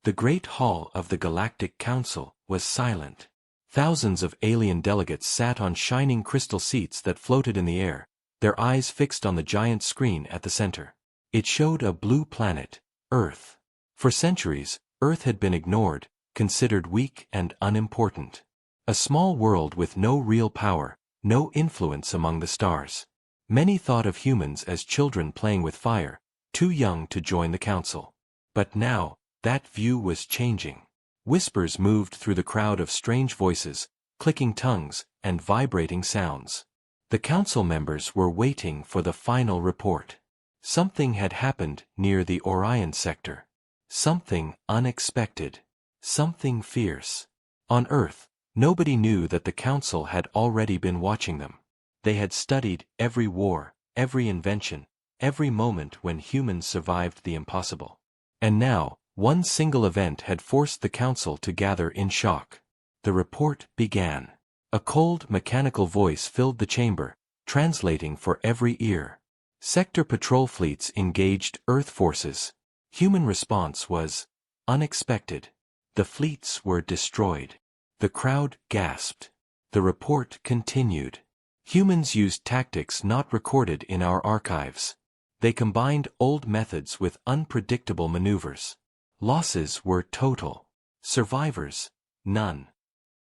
The great hall of the Galactic Council was silent. Thousands of alien delegates sat on shining crystal seats that floated in the air, their eyes fixed on the giant screen at the center. It showed a blue planet, Earth. For centuries, Earth had been ignored, considered weak and unimportant. A small world with no real power, no influence among the stars. Many thought of humans as children playing with fire, too young to join the council. But now, that view was changing. Whispers moved through the crowd of strange voices, clicking tongues, and vibrating sounds. The council members were waiting for the final report. Something had happened near the Orion sector. Something unexpected. Something fierce. On Earth, nobody knew that the council had already been watching them. They had studied every war, every invention, every moment when humans survived the impossible. And now, one single event had forced the council to gather in shock. The report began. A cold, mechanical voice filled the chamber, translating for every ear. Sector patrol fleets engaged Earth forces. Human response was unexpected. The fleets were destroyed. The crowd gasped. The report continued. Humans used tactics not recorded in our archives. They combined old methods with unpredictable maneuvers. Losses were total. Survivors, none.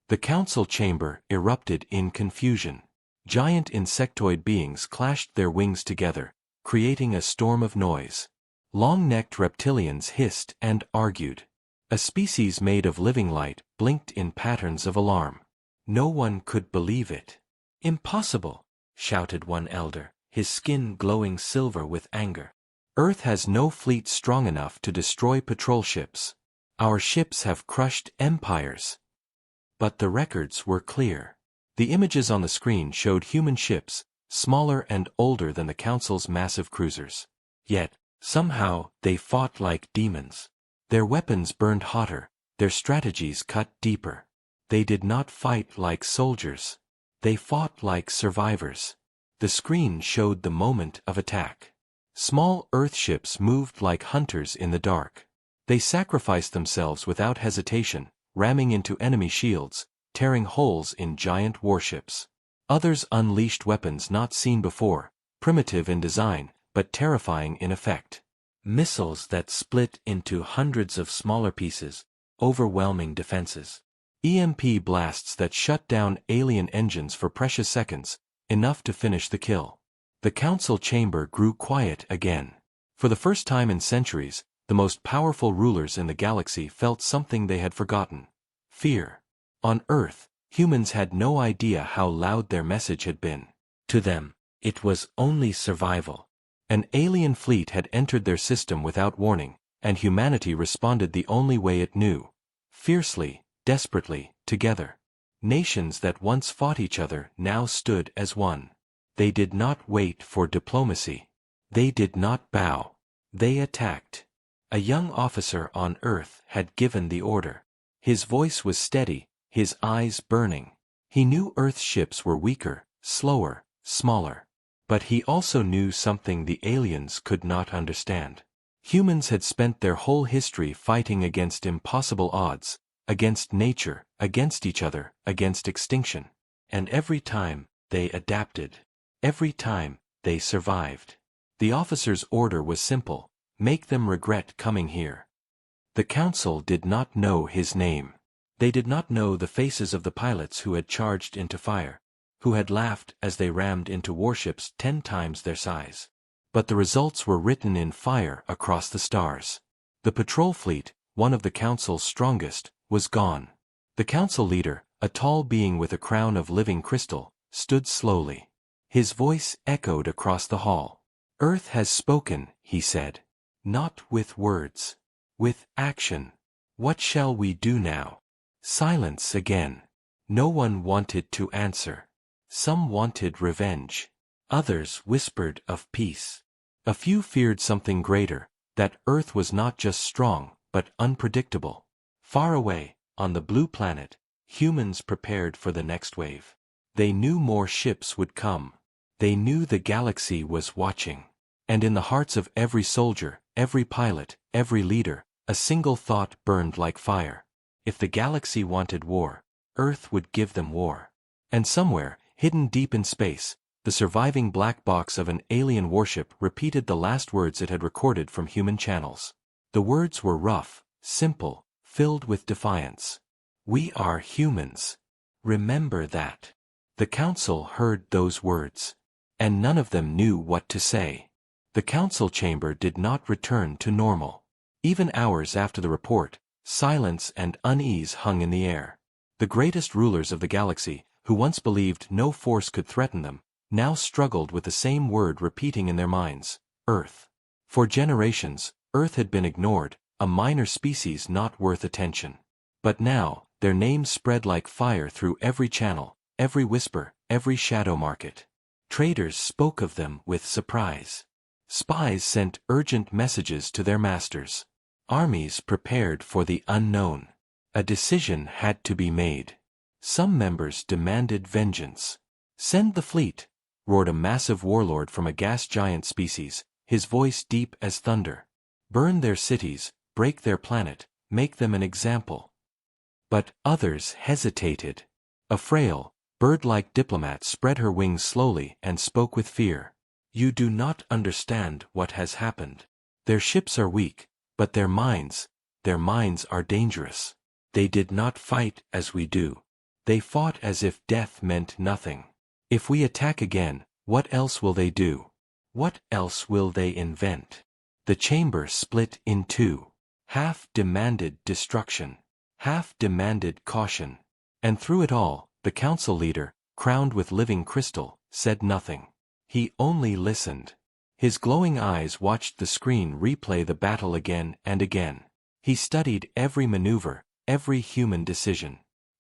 The council chamber erupted in confusion. Giant insectoid beings clashed their wings together, creating a storm of noise. Long-necked reptilians hissed and argued. A species made of living light blinked in patterns of alarm. No one could believe it. "Impossible!" shouted one elder, his skin glowing silver with anger. "Earth has no fleet strong enough to destroy patrol ships. Our ships have crushed empires." But the records were clear. The images on the screen showed human ships, smaller and older than the Council's massive cruisers. Yet, somehow, they fought like demons. Their weapons burned hotter, their strategies cut deeper. They did not fight like soldiers. They fought like survivors. The screen showed the moment of attack. Small Earth ships moved like hunters in the dark. They sacrificed themselves without hesitation, ramming into enemy shields, tearing holes in giant warships. Others unleashed weapons not seen before, primitive in design, but terrifying in effect. Missiles that split into hundreds of smaller pieces, overwhelming defenses. EMP blasts that shut down alien engines for precious seconds, enough to finish the kill. The council chamber grew quiet again. For the first time in centuries, the most powerful rulers in the galaxy felt something they had forgotten: fear. On Earth, humans had no idea how loud their message had been. To them, it was only survival. An alien fleet had entered their system without warning, and humanity responded the only way it knew: fiercely, desperately, together. Nations that once fought each other now stood as one. They did not wait for diplomacy. They did not bow. They attacked. A young officer on Earth had given the order. His voice was steady, his eyes burning. He knew Earth's ships were weaker, slower, smaller. But he also knew something the aliens could not understand. Humans had spent their whole history fighting against impossible odds, against nature, against each other, against extinction. And every time, they adapted. Every time, they survived. The officer's order was simple: make them regret coming here. The council did not know his name. They did not know the faces of the pilots who had charged into fire, who had laughed as they rammed into warships 10 times their size. But the results were written in fire across the stars. The patrol fleet, one of the council's strongest, was gone. The council leader, a tall being with a crown of living crystal, stood slowly. His voice echoed across the hall. "Earth has spoken," he said. "Not with words. With action. What shall we do now?" Silence again. No one wanted to answer. Some wanted revenge. Others whispered of peace. A few feared something greater, that Earth was not just strong, but unpredictable. Far away, on the blue planet, humans prepared for the next wave. They knew more ships would come. They knew the galaxy was watching. And in the hearts of every soldier, every pilot, every leader, A single thought burned like fire. If the galaxy wanted war, Earth would give them war. And somewhere, hidden deep in space, the surviving black box of an alien warship repeated the last words it had recorded from human channels. The words were rough, simple, filled with defiance. "We are humans. Remember that." The council heard those words. And none of them knew what to say. The council chamber did not return to normal. Even hours after the report, silence and unease hung in the air. The greatest rulers of the galaxy, who once believed no force could threaten them, now struggled with the same word repeating in their minds: Earth. For generations, Earth had been ignored, a minor species not worth attention. But now, their names spread like fire through every channel, every whisper, every shadow market. Traders spoke of them with surprise. Spies sent urgent messages to their masters. Armies prepared for the unknown. A decision had to be made. Some members demanded vengeance. "Send the fleet," roared a massive warlord from a gas giant species, his voice deep as thunder. "Burn their cities, break their planet, make them an example." But others hesitated. A frail, bird-like diplomat spread her wings slowly and spoke with fear. "You do not understand what has happened. Their ships are weak, but their minds are dangerous. They did not fight as we do. They fought as if death meant nothing. If we attack again, what else will they do? What else will they invent?" The chamber split in two. Half demanded destruction. Half demanded caution. And through it all, the council leader, crowned with living crystal, said nothing. He only listened. His glowing eyes watched the screen replay the battle again and again. He studied every maneuver, every human decision.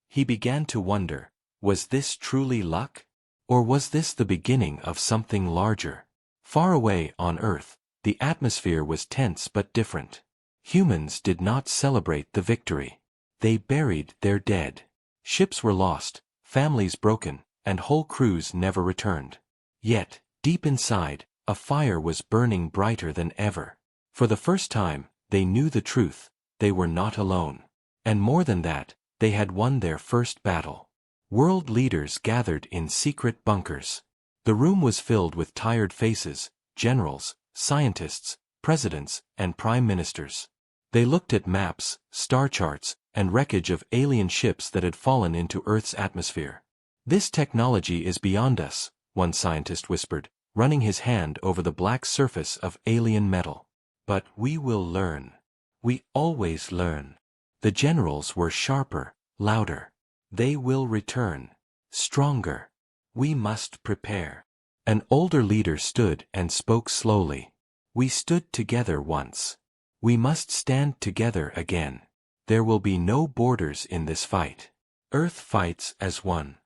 He began to wonder, was this truly luck? Or was this the beginning of something larger? Far away on Earth, the atmosphere was tense but different. Humans did not celebrate the victory. They buried their dead. Ships were lost, families broken, and whole crews never returned. Yet, deep inside, a fire was burning brighter than ever. For the first time, they knew the truth: they were not alone. And more than that, they had won their first battle. World leaders gathered in secret bunkers. The room was filled with tired faces, generals, scientists, presidents, and prime ministers. They looked at maps, star charts, and wreckage of alien ships that had fallen into Earth's atmosphere. "This technology is beyond us," one scientist whispered, running his hand over the black surface of alien metal. "But we will learn. We always learn." The generals were sharper, louder. "They will return. Stronger. We must prepare." An older leader stood and spoke slowly. "We stood together once. We must stand together again. There will be no borders in this fight. Earth fights as one."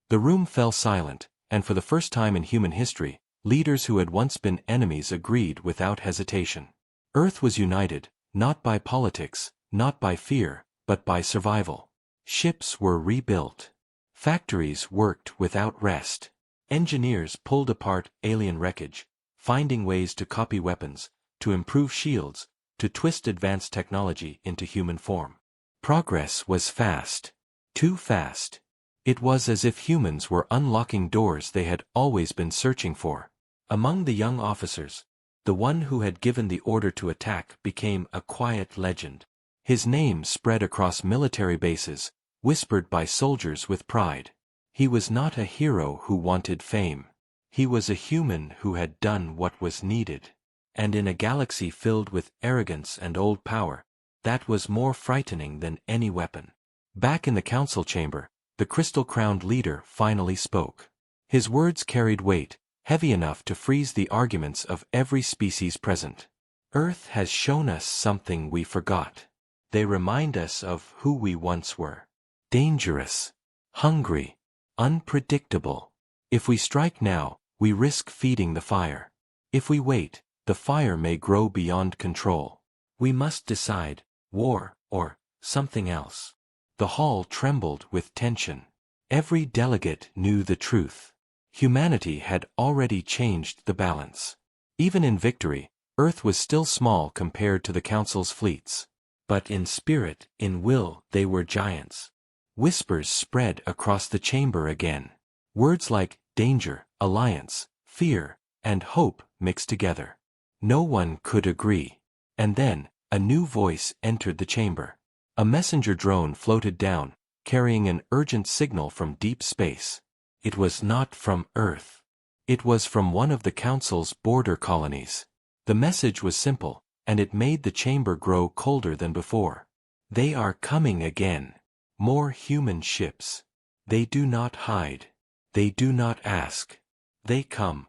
The room fell silent, and for the first time in human history, leaders who had once been enemies agreed without hesitation. Earth was united, not by politics, not by fear, but by survival. Ships were rebuilt. Factories worked without rest. Engineers pulled apart alien wreckage, finding ways to copy weapons, to improve shields, to twist advanced technology into human form. Progress was fast. Too fast. It was as if humans were unlocking doors they had always been searching for. Among the young officers, the one who had given the order to attack became a quiet legend. His name spread across military bases, whispered by soldiers with pride. He was not a hero who wanted fame. He was a human who had done what was needed. And in a galaxy filled with arrogance and old power, that was more frightening than any weapon. Back in the council chamber, the crystal-crowned leader finally spoke. His words carried weight, heavy enough to freeze the arguments of every species present. "Earth has shown us something we forgot. They remind us of who we once were. Dangerous, hungry, unpredictable. If we strike now, we risk feeding the fire. If we wait, the fire may grow beyond control. We must decide, war or something else." The hall trembled with tension. Every delegate knew the truth. Humanity had already changed the balance. Even in victory, Earth was still small compared to the Council's fleets. But in spirit, in will, they were giants. Whispers spread across the chamber again. Words like danger, alliance, fear, and hope mixed together. No one could agree. And then, a new voice entered the chamber. A messenger drone floated down, carrying an urgent signal from deep space. It was not from Earth. It was from one of the Council's border colonies. The message was simple, and it made the chamber grow colder than before. They are coming again. More human ships. They do not hide. They do not ask. They come.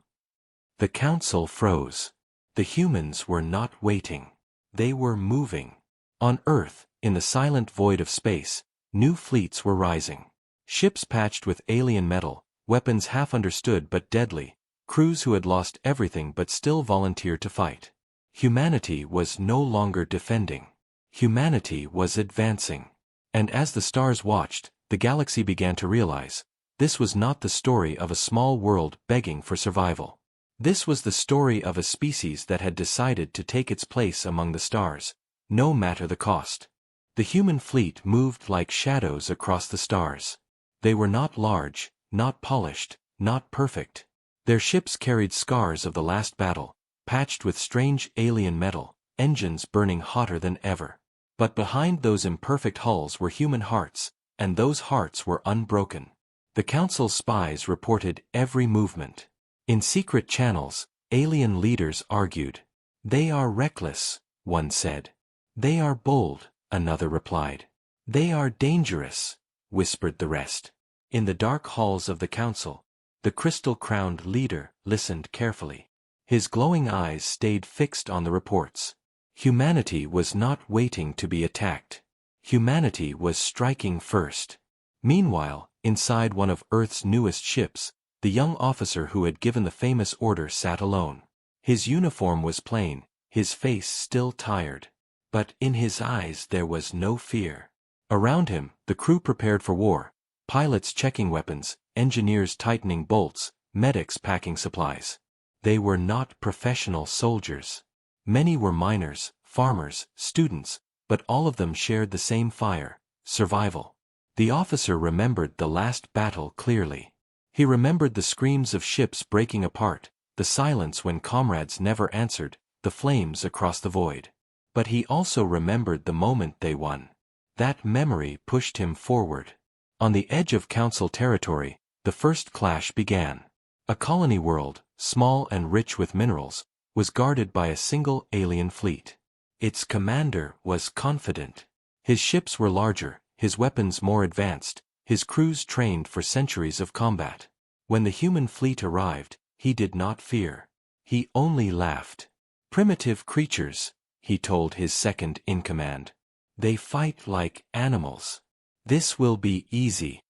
The Council froze. The humans were not waiting. They were moving. On Earth, in the silent void of space, new fleets were rising. Ships patched with alien metal, weapons half understood but deadly, crews who had lost everything but still volunteered to fight. Humanity was no longer defending. Humanity was advancing. And as the stars watched, the galaxy began to realize, this was not the story of a small world begging for survival. This was the story of a species that had decided to take its place among the stars, no matter the cost. The human fleet moved like shadows across the stars. They were not large, not polished, not perfect. Their ships carried scars of the last battle, patched with strange alien metal, engines burning hotter than ever. But behind those imperfect hulls were human hearts, and those hearts were unbroken. The Council's spies reported every movement. In secret channels, alien leaders argued. They are reckless, one said. They are bold, another replied. They are dangerous, whispered the rest. In the dark halls of the Council, the crystal-crowned leader listened carefully. His glowing eyes stayed fixed on the reports. Humanity was not waiting to be attacked. Humanity was striking first. Meanwhile, inside one of Earth's newest ships, the young officer who had given the famous order sat alone. His uniform was plain, his face still tired. But in his eyes there was no fear. Around him, the crew prepared for war, pilots checking weapons, engineers tightening bolts, medics packing supplies. They were not professional soldiers. Many were miners, farmers, students, but all of them shared the same fire, survival. The officer remembered the last battle clearly. He remembered the screams of ships breaking apart, the silence when comrades never answered, the flames across the void. But he also remembered the moment they won. That memory pushed him forward. On the edge of Council territory, the first clash began. A colony world, small and rich with minerals, was guarded by a single alien fleet. Its commander was confident. His ships were larger, his weapons more advanced, his crews trained for centuries of combat. When the human fleet arrived, he did not fear. He only laughed. Primitive creatures, he told his second-in-command. They fight like animals. This will be easy.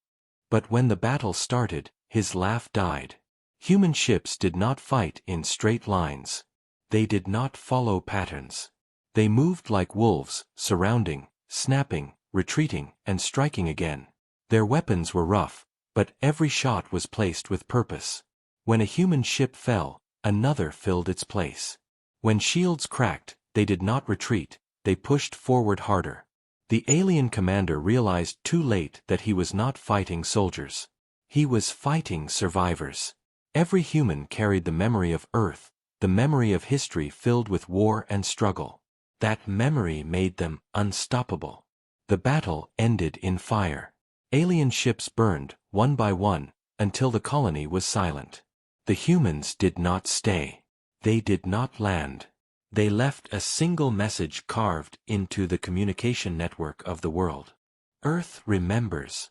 But when the battle started, his laugh died. Human ships did not fight in straight lines. They did not follow patterns. They moved like wolves, surrounding, snapping, retreating, and striking again. Their weapons were rough, but every shot was placed with purpose. When a human ship fell, another filled its place. When shields cracked, they did not retreat, they pushed forward harder. The alien commander realized too late that he was not fighting soldiers. He was fighting survivors. Every human carried the memory of Earth, the memory of history filled with war and struggle. That memory made them unstoppable. The battle ended in fire. Alien ships burned, one by one, until the colony was silent. The humans did not stay. They did not land. They left a single message carved into the communication network of the world. Earth remembers.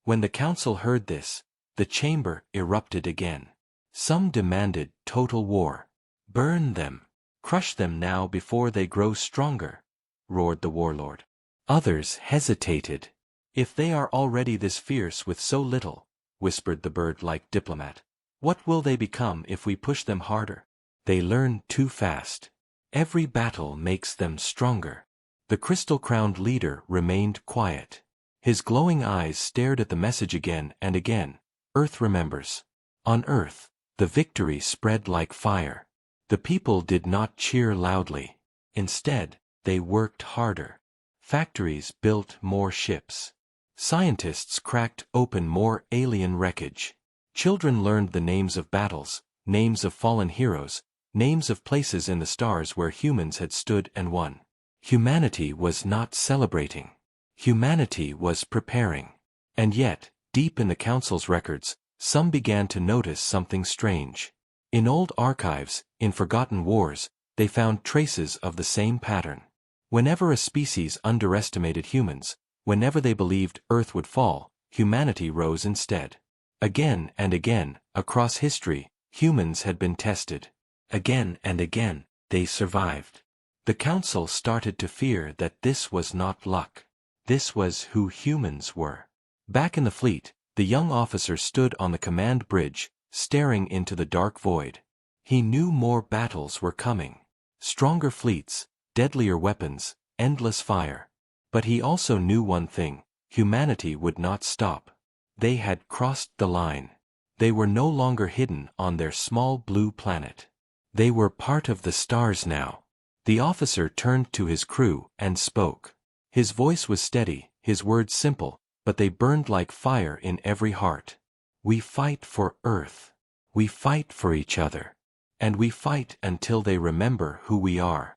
When the Council heard this, the chamber erupted again. Some demanded total war. Burn them. Crush them now before they grow stronger, roared the warlord. Others hesitated. If they are already this fierce with so little, whispered the bird-like diplomat, what will they become if we push them harder? They learn too fast. Every battle makes them stronger. The crystal-crowned leader remained quiet. His glowing eyes stared at the message again and again. Earth remembers. On Earth, the victory spread like fire. The people did not cheer loudly. Instead, they worked harder. Factories built more ships. Scientists cracked open more alien wreckage. Children learned the names of battles, names of fallen heroes, names of places in the stars where humans had stood and won. Humanity was not celebrating. Humanity was preparing. And yet, deep in the Council's records, some began to notice something strange. In old archives, in forgotten wars, they found traces of the same pattern. Whenever a species underestimated humans, whenever they believed Earth would fall, humanity rose instead. Again and again, across history, humans had been tested. Again and again, they survived. The Council started to fear that this was not luck. This was who humans were. Back in the fleet, the young officer stood on the command bridge, staring into the dark void. He knew more battles were coming. Stronger fleets, deadlier weapons, endless fire. But he also knew one thing: humanity would not stop. They had crossed the line. They were no longer hidden on their small blue planet. They were part of the stars now. The officer turned to his crew and spoke. His voice was steady, his words simple, but they burned like fire in every heart. We fight for Earth. We fight for each other. And we fight until they remember who we are.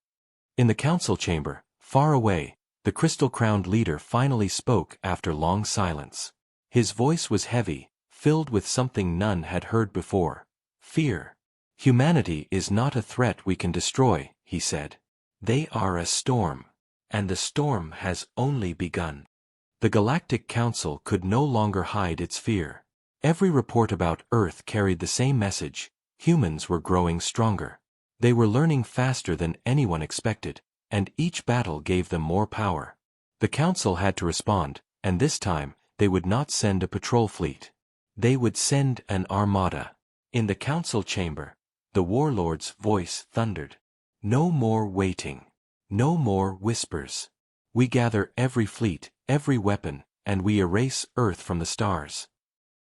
In the council chamber, far away, the crystal-crowned leader finally spoke after long silence. His voice was heavy, filled with something none had heard before: fear. Humanity is not a threat we can destroy, he said. They are a storm. And the storm has only begun. The Galactic Council could no longer hide its fear. Every report about Earth carried the same message: humans were growing stronger. They were learning faster than anyone expected, and each battle gave them more power. The Council had to respond, and this time, they would not send a patrol fleet. They would send an armada. In the council chamber, the warlord's voice thundered. No more waiting. No more whispers. We gather every fleet, every weapon, and we erase Earth from the stars.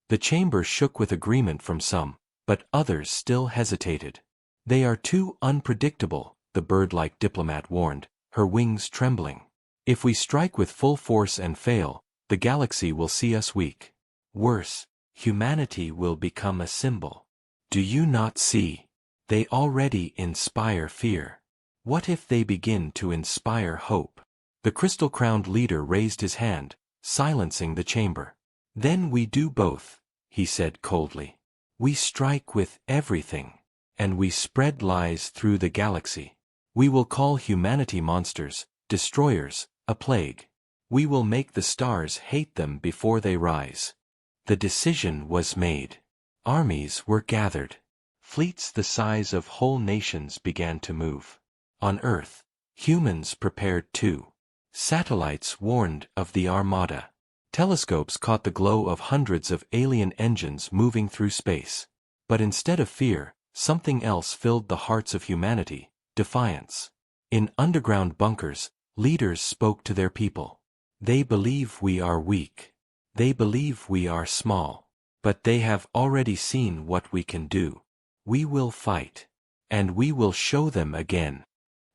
The chamber shook with agreement from some, but others still hesitated. They are too unpredictable, the bird-like diplomat warned, her wings trembling. If we strike with full force and fail, the galaxy will see us weak. Worse, humanity will become a symbol. Do you not see? They already inspire fear. What if they begin to inspire hope? The crystal-crowned leader raised his hand, silencing the chamber. Then we do both, he said coldly. We strike with everything. And we spread lies through the galaxy. We will call humanity monsters, destroyers, a plague. We will make the stars hate them before they rise. The decision was made. Armies were gathered. Fleets the size of whole nations began to move. On Earth, humans prepared too. Satellites warned of the armada. Telescopes caught the glow of hundreds of alien engines moving through space. But instead of fear, something else filled the hearts of humanity: defiance. In underground bunkers, leaders spoke to their people. They believe we are weak. They believe we are small. But they have already seen what we can do. We will fight. And we will show them again.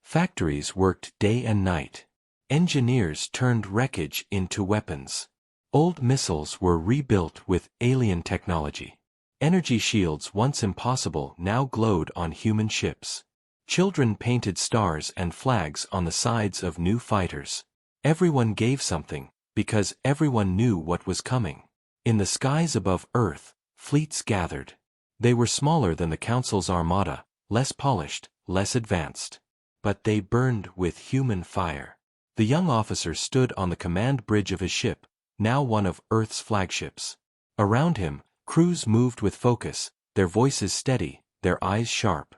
Factories worked day and night. Engineers turned wreckage into weapons. Old missiles were rebuilt with alien technology. Energy shields once impossible now glowed on human ships. Children painted stars and flags on the sides of new fighters. Everyone gave something, because everyone knew what was coming. In the skies above Earth, fleets gathered. They were smaller than the Council's armada, less polished, less advanced. But they burned with human fire. The young officer stood on the command bridge of his ship, now one of Earth's flagships. Around him, crews moved with focus, their voices steady, their eyes sharp.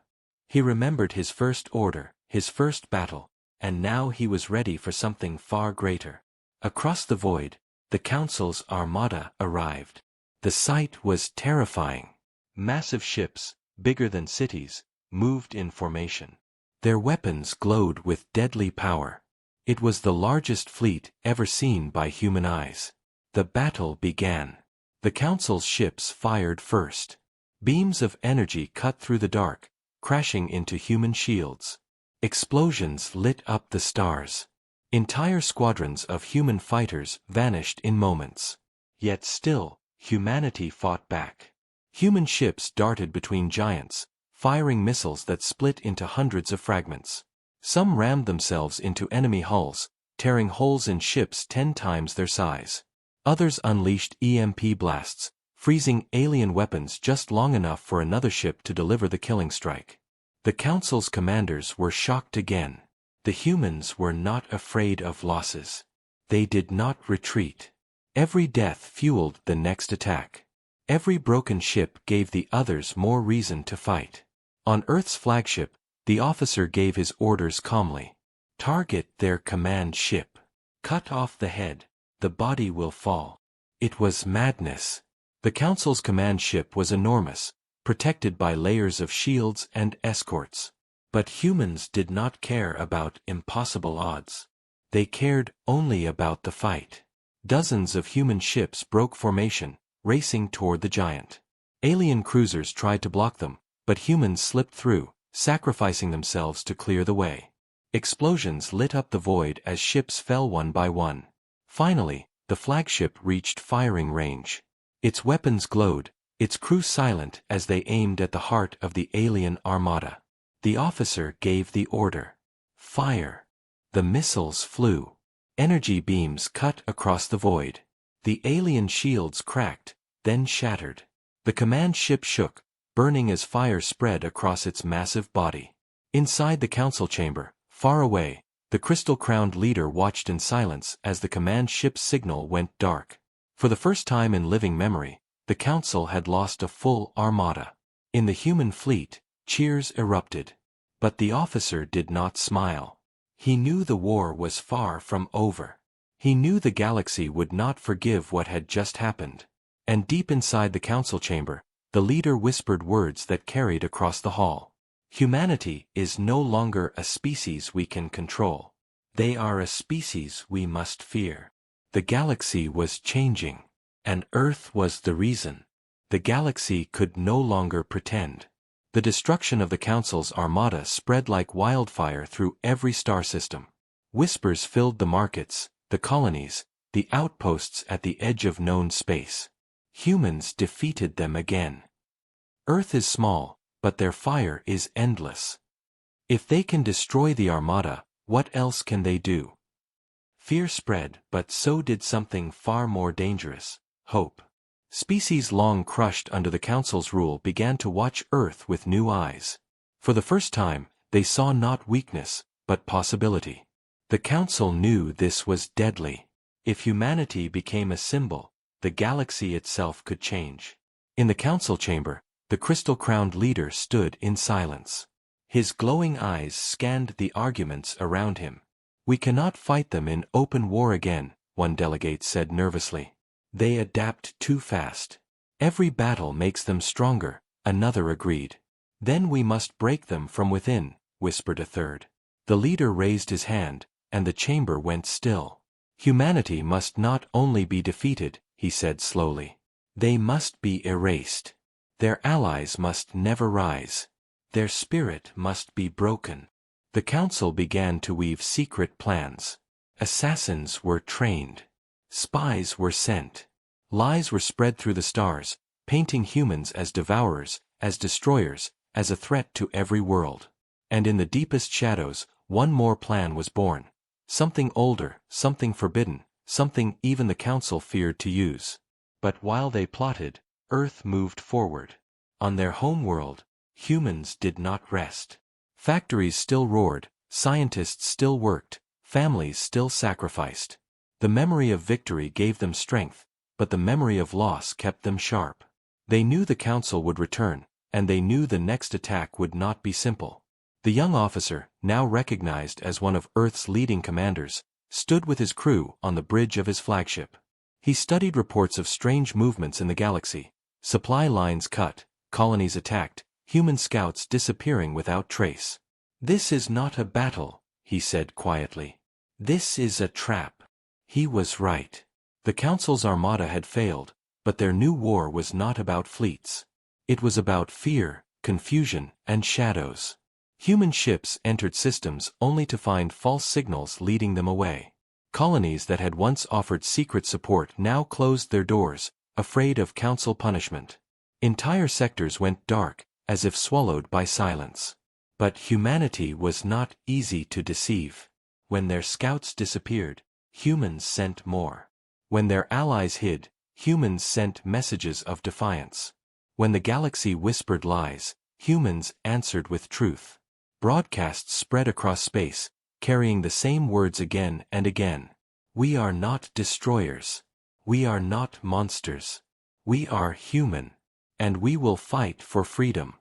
He remembered his first order, his first battle, and now he was ready for something far greater. Across the void, the Council's armada arrived. The sight was terrifying. Massive ships, bigger than cities, moved in formation. Their weapons glowed with deadly power. It was the largest fleet ever seen by human eyes. The battle began. The Council's ships fired first. Beams of energy cut through the dark, crashing into human shields. Explosions lit up the stars. Entire squadrons of human fighters vanished in moments. Yet still, humanity fought back. Human ships darted between giants, firing missiles that split into hundreds of fragments. Some rammed themselves into enemy hulls, tearing holes in ships 10 times their size. Others unleashed EMP blasts, freezing alien weapons just long enough for another ship to deliver the killing strike. The Council's commanders were shocked again. The humans were not afraid of losses. They did not retreat. Every death fueled the next attack. Every broken ship gave the others more reason to fight. On Earth's flagship, the officer gave his orders calmly. Target their command ship. Cut off the head. The body will fall. It was madness. The Council's command ship was enormous, protected by layers of shields and escorts. But humans did not care about impossible odds. They cared only about the fight. Dozens of human ships broke formation, racing toward the giant. Alien cruisers tried to block them, but humans slipped through, sacrificing themselves to clear the way. Explosions lit up the void as ships fell one by one. Finally, the flagship reached firing range. Its weapons glowed, its crew silent as they aimed at the heart of the alien armada. The officer gave the order. Fire. The missiles flew. Energy beams cut across the void. The alien shields cracked, then shattered. The command ship shook, burning as fire spread across its massive body. Inside the council chamber, far away, the crystal-crowned leader watched in silence as the command ship's signal went dark. For the first time in living memory, the council had lost a full armada. In the human fleet, cheers erupted. But the officer did not smile. He knew the war was far from over. He knew the galaxy would not forgive what had just happened. And deep inside the council chamber, the leader whispered words that carried across the hall. Humanity is no longer a species we can control. They are a species we must fear. The galaxy was changing. And Earth was the reason. The galaxy could no longer pretend. The destruction of the Council's armada spread like wildfire through every star system. Whispers filled the markets, the colonies, the outposts at the edge of known space. Humans defeated them again. Earth is small, but their fire is endless. If they can destroy the armada, what else can they do? Fear spread, but so did something far more dangerous: hope. Species long crushed under the Council's rule began to watch Earth with new eyes. For the first time, they saw not weakness, but possibility. The Council knew this was deadly. If humanity became a symbol, the galaxy itself could change. In the Council chamber, the crystal-crowned leader stood in silence. His glowing eyes scanned the arguments around him. "We cannot fight them in open war again," one delegate said nervously. "They adapt too fast. Every battle makes them stronger," another agreed. "Then we must break them from within," whispered a third. The leader raised his hand, and the chamber went still. "Humanity must not only be defeated," he said slowly. "They must be erased. Their allies must never rise. Their spirit must be broken." The Council began to weave secret plans. Assassins were trained. Spies were sent. Lies were spread through the stars, painting humans as devourers, as destroyers, as a threat to every world. And in the deepest shadows, one more plan was born. Something older, something forbidden, something even the Council feared to use. But while they plotted, Earth moved forward. On their home world, humans did not rest. Factories still roared, scientists still worked, families still sacrificed. The memory of victory gave them strength, but the memory of loss kept them sharp. They knew the Council would return, and they knew the next attack would not be simple. The young officer, now recognized as one of Earth's leading commanders, stood with his crew on the bridge of his flagship. He studied reports of strange movements in the galaxy: supply lines cut, colonies attacked, human scouts disappearing without trace. "This is not a battle," he said quietly. "This is a trap." He was right. The Council's armada had failed, but their new war was not about fleets. It was about fear, confusion, and shadows. Human ships entered systems only to find false signals leading them away. Colonies that had once offered secret support now closed their doors, afraid of council punishment. Entire sectors went dark, as if swallowed by silence. But humanity was not easy to deceive. When their scouts disappeared, humans sent more. When their allies hid, humans sent messages of defiance. When the galaxy whispered lies, humans answered with truth. Broadcasts spread across space, carrying the same words again and again. We are not destroyers. We are not monsters. We are human. And we will fight for freedom.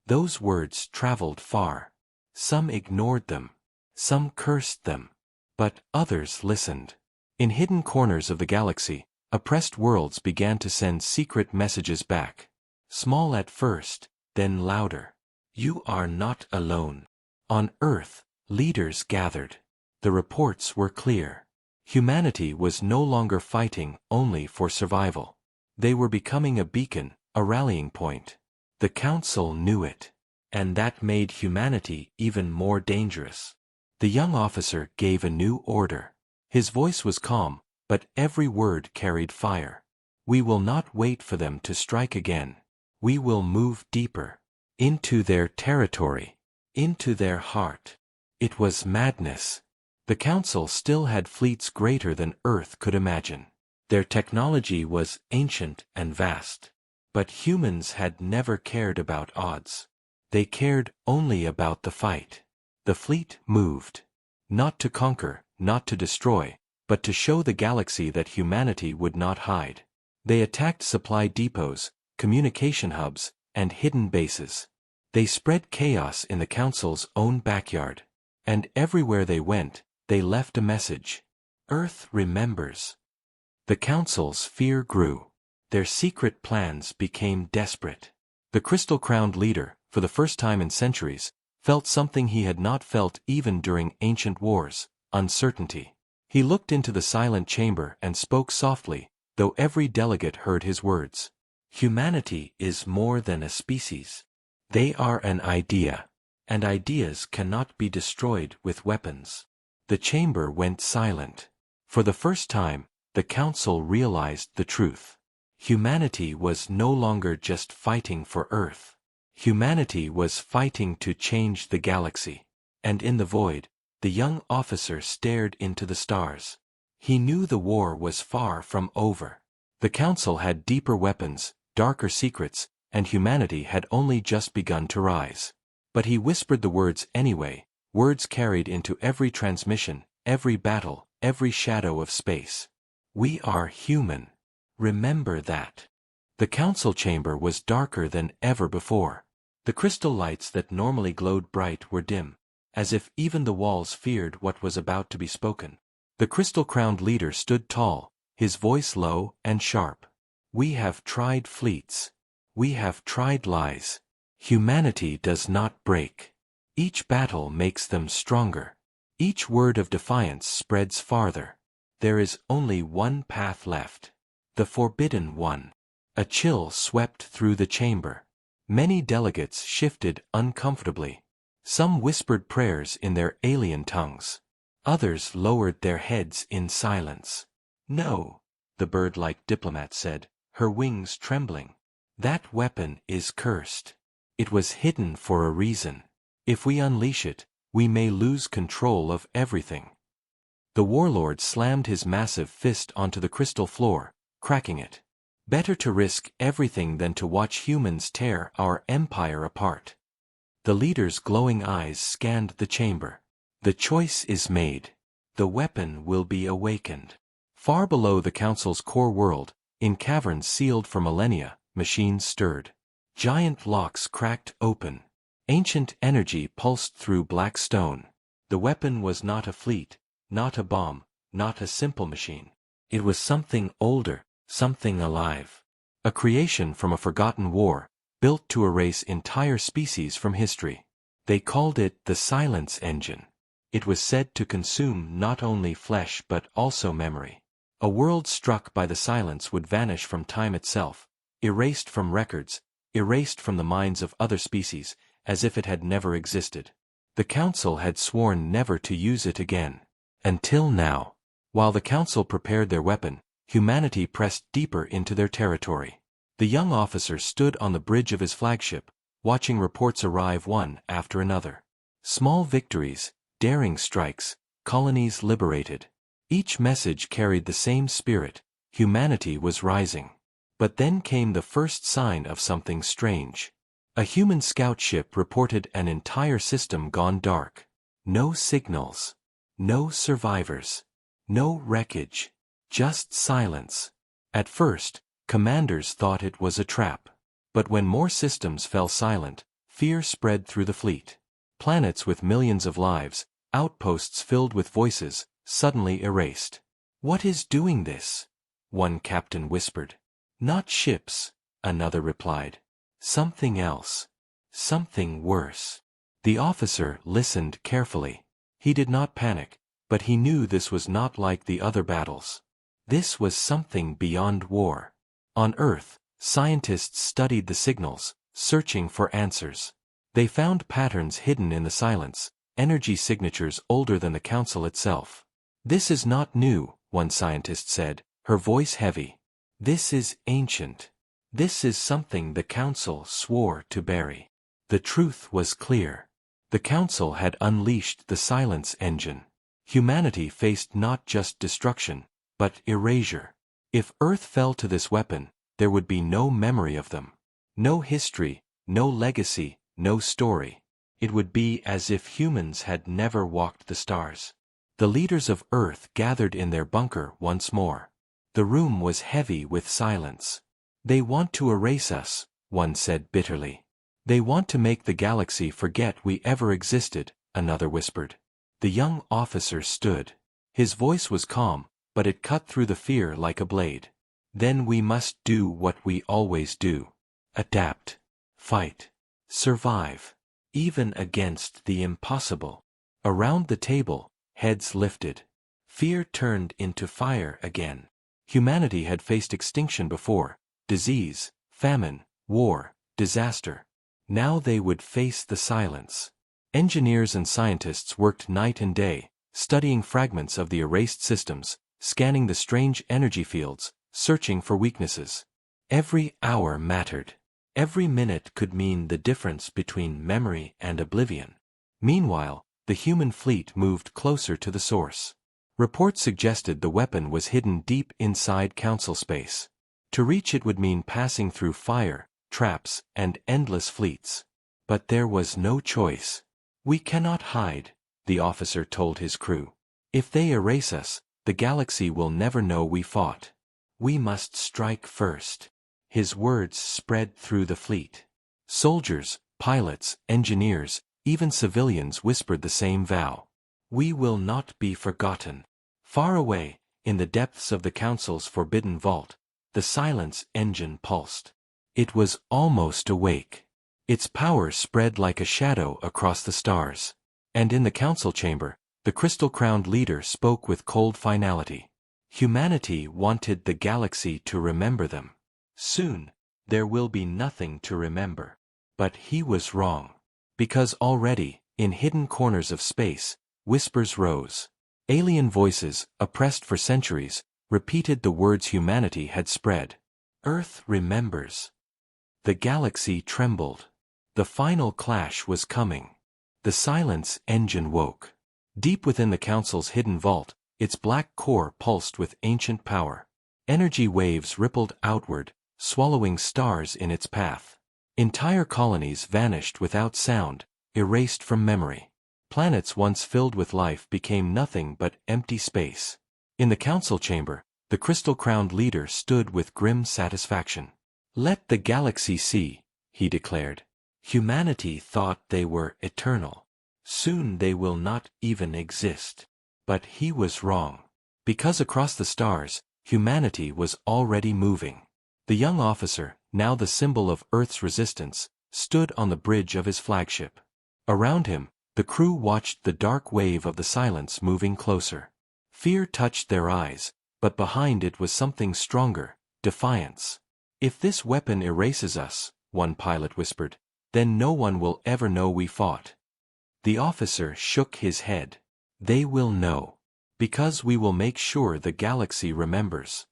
Those words traveled far. Some ignored them. Some cursed them. But others listened. In hidden corners of the galaxy, oppressed worlds began to send secret messages back. Small at first, then louder. You are not alone. On Earth, leaders gathered. The reports were clear. Humanity was no longer fighting only for survival. They were becoming a beacon, a rallying point. The Council knew it. And that made humanity even more dangerous. The young officer gave a new order. His voice was calm, but every word carried fire. We will not wait for them to strike again. We will move deeper. Into their territory. Into their heart. It was madness. The Council still had fleets greater than Earth could imagine. Their technology was ancient and vast. But humans had never cared about odds. They cared only about the fight. The fleet moved. Not to conquer, not to destroy, but to show the galaxy that humanity would not hide. They attacked supply depots, communication hubs, and hidden bases. They spread chaos in the Council's own backyard. And everywhere they went, they left a message. Earth remembers. The Council's fear grew. Their secret plans became desperate. The crystal-crowned leader, for the first time in centuries, felt something he had not felt even during ancient wars: uncertainty. He looked into the silent chamber and spoke softly, though every delegate heard his words. Humanity is more than a species. They are an idea. And ideas cannot be destroyed with weapons. The chamber went silent. For the first time, the Council realized the truth. Humanity was no longer just fighting for Earth. Humanity was fighting to change the galaxy. And in the void, the young officer stared into the stars. He knew the war was far from over. The Council had deeper weapons, darker secrets, and humanity had only just begun to rise. But he whispered the words anyway, words carried into every transmission, every battle, every shadow of space. We are human. Remember that. The Council chamber was darker than ever before. The crystal lights that normally glowed bright were dim, as if even the walls feared what was about to be spoken. The crystal-crowned leader stood tall, his voice low and sharp. We have tried fleets. We have tried lies. Humanity does not break. Each battle makes them stronger. Each word of defiance spreads farther. There is only one path left. The forbidden one. A chill swept through the chamber. Many delegates shifted uncomfortably. Some whispered prayers in their alien tongues. Others lowered their heads in silence. No, the bird-like diplomat said, her wings trembling. That weapon is cursed. It was hidden for a reason. If we unleash it, we may lose control of everything. The warlord slammed his massive fist onto the crystal floor, cracking it. Better to risk everything than to watch humans tear our empire apart. The leader's glowing eyes scanned the chamber. The choice is made. The weapon will be awakened. Far below the Council's core world, in caverns sealed for millennia, machines stirred. Giant locks cracked open. Ancient energy pulsed through black stone. The weapon was not a fleet, not a bomb, not a simple machine. It was something older, something alive. A creation from a forgotten war, built to erase entire species from history. They called it the Silence Engine. It was said to consume not only flesh but also memory. A world struck by the silence would vanish from time itself, erased from records, erased from the minds of other species, as if it had never existed. The Council had sworn never to use it again. Until now. While the Council prepared their weapon, humanity pressed deeper into their territory. The young officer stood on the bridge of his flagship, watching reports arrive one after another. Small victories, daring strikes, colonies liberated. Each message carried the same spirit: humanity was rising. But then came the first sign of something strange. A human scout ship reported an entire system gone dark. No signals. No survivors. No wreckage. Just silence. At first, commanders thought it was a trap. But when more systems fell silent, fear spread through the fleet. Planets with millions of lives, outposts filled with voices, suddenly erased. "What is doing this?" one captain whispered. "Not ships," another replied. "Something else. Something worse." The officer listened carefully. He did not panic, but he knew this was not like the other battles. This was something beyond war. On Earth, scientists studied the signals, searching for answers. They found patterns hidden in the silence, energy signatures older than the Council itself. "This is not new," one scientist said, her voice heavy. "This is ancient. This is something the Council swore to bury." The truth was clear. The Council had unleashed the silence engine. Humanity faced not just destruction, but erasure. If Earth fell to this weapon, there would be no memory of them. No history, no legacy, no story. It would be as if humans had never walked the stars. The leaders of Earth gathered in their bunker once more. The room was heavy with silence. "They want to erase us," one said bitterly. "They want to make the galaxy forget we ever existed," another whispered. The young officer stood. His voice was calm, but it cut through the fear like a blade. "Then we must do what we always do. Adapt. Fight. Survive. Even against the impossible." Around the table, heads lifted. Fear turned into fire again. Humanity had faced extinction before: disease, famine, war, disaster. Now they would face the silence. Engineers and scientists worked night and day, studying fragments of the erased systems, scanning the strange energy fields, searching for weaknesses. Every hour mattered. Every minute could mean the difference between memory and oblivion. Meanwhile, the human fleet moved closer to the source. Reports suggested the weapon was hidden deep inside Council space. To reach it would mean passing through fire, traps, and endless fleets. But there was no choice. "We cannot hide," the officer told his crew. "If they erase us, the galaxy will never know we fought. We must strike first." His words spread through the fleet. Soldiers, pilots, engineers, even civilians whispered the same vow. "We will not be forgotten." Far away, in the depths of the Council's forbidden vault, the silence engine pulsed. It was almost awake. Its power spread like a shadow across the stars. And in the Council chamber, the crystal-crowned leader spoke with cold finality. Humanity wanted the galaxy to remember them. Soon, there will be nothing to remember. But he was wrong. Because already, in hidden corners of space, whispers rose. Alien voices, oppressed for centuries, repeated the words humanity had spread. "Earth remembers." The galaxy trembled. The final clash was coming. The silence engine woke. Deep within the Council's hidden vault, its black core pulsed with ancient power. Energy waves rippled outward, swallowing stars in its path. Entire colonies vanished without sound, erased from memory. Planets once filled with life became nothing but empty space. In the Council chamber, the crystal-crowned leader stood with grim satisfaction. "Let the galaxy see," he declared. "Humanity thought they were eternal. Soon they will not even exist." But he was wrong. Because across the stars, humanity was already moving. The young officer, now the symbol of Earth's resistance, stood on the bridge of his flagship. Around him, the crew watched the dark wave of the silence moving closer. Fear touched their eyes, but behind it was something stronger: defiance. "If this weapon erases us," one pilot whispered, Then no one will ever know we fought. The officer shook his head. They will know. Because we will make sure the galaxy remembers.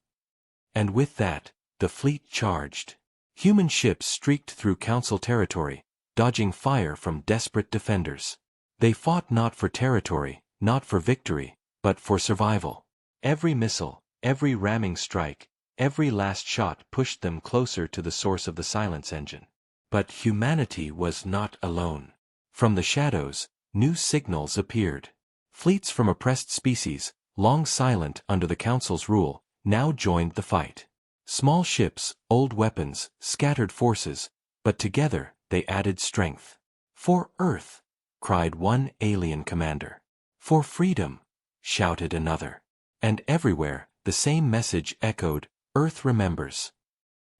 And with that, the fleet charged. Human ships streaked through Council territory, dodging fire from desperate defenders. They fought not for territory, not for victory, but for survival. Every missile, every ramming strike, every last shot pushed them closer to the source of the silence engine. But humanity was not alone. From the shadows, new signals appeared. Fleets from oppressed species, long silent under the Council's rule, now joined the fight. Small ships, old weapons, scattered forces, but together they added strength. For Earth, cried one alien commander. For freedom, shouted another. And everywhere, the same message echoed, Earth remembers.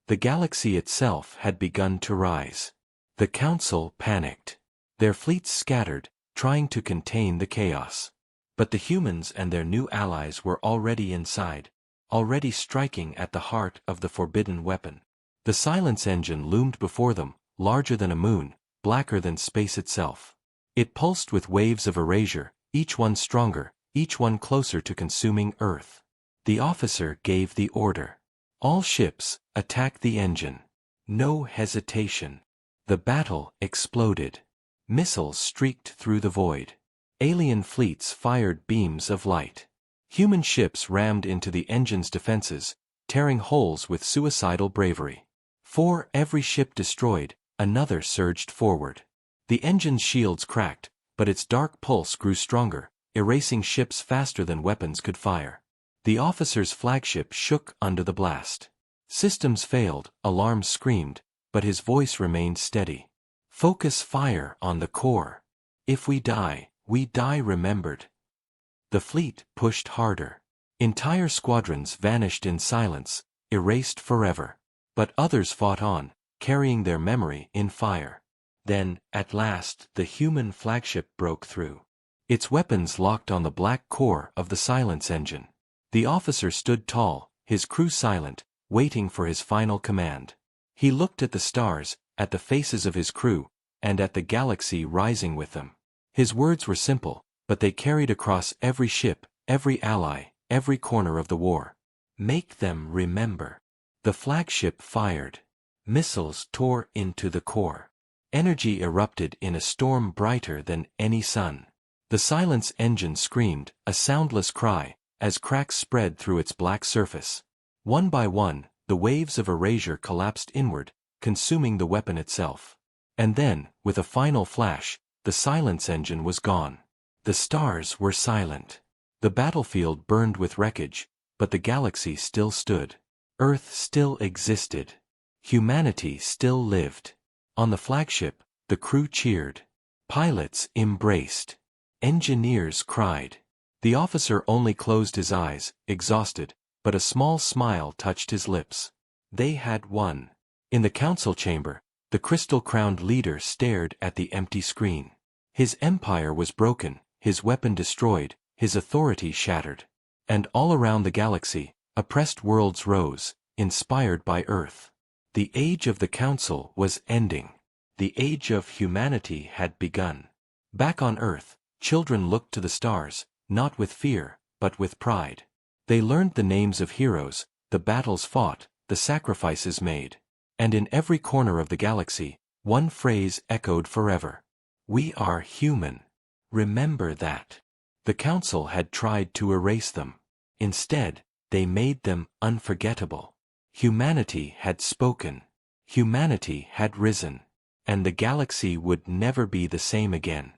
The galaxy itself had begun to rise. The Council panicked. Their fleets scattered, trying to contain the chaos. But the humans and their new allies were already inside, already striking at the heart of the forbidden weapon. The silence engine loomed before them, larger than a moon, blacker than space itself. It pulsed with waves of erasure, each one stronger, each one closer to consuming Earth. The officer gave the order. All ships, attack the engine. No hesitation. The battle exploded. Missiles streaked through the void. Alien fleets fired beams of light. Human ships rammed into the engine's defenses, tearing holes with suicidal bravery. For every ship destroyed, another surged forward. The engine's shields cracked, but its dark pulse grew stronger, erasing ships faster than weapons could fire. The officer's flagship shook under the blast. Systems failed, alarms screamed, but his voice remained steady. Focus fire on the core. If we die remembered. The fleet pushed harder. Entire squadrons vanished in silence, erased forever. But others fought on, carrying their memory in fire. Then, at last, the human flagship broke through. Its weapons locked on the black core of the silence engine. The officer stood tall, his crew silent, waiting for his final command. He looked at the stars, at the faces of his crew, and at the galaxy rising with them. His words were simple, but they carried across every ship, every ally, every corner of the war. Make them remember. The flagship fired. Missiles tore into the core. Energy erupted in a storm brighter than any sun. The silence engine screamed, a soundless cry, as cracks spread through its black surface. One by one, the waves of erasure collapsed inward, consuming the weapon itself. And then, with a final flash, the silence engine was gone. The stars were silent. The battlefield burned with wreckage, but the galaxy still stood. Earth still existed. Humanity still lived. On the flagship, the crew cheered. Pilots embraced. Engineers cried. The officer only closed his eyes, exhausted, but a small smile touched his lips. They had won. In the council chamber, the crystal-crowned leader stared at the empty screen. His empire was broken, his weapon destroyed, his authority shattered. And all around the galaxy, oppressed worlds rose, inspired by Earth. The age of the council was ending. The age of humanity had begun. Back on Earth, children looked to the stars, not with fear, but with pride. They learned the names of heroes, the battles fought, the sacrifices made. And in every corner of the galaxy, one phrase echoed forever. We are human. Remember that. The council had tried to erase them. Instead, they made them unforgettable. Humanity had spoken. Humanity had risen. And the galaxy would never be the same again.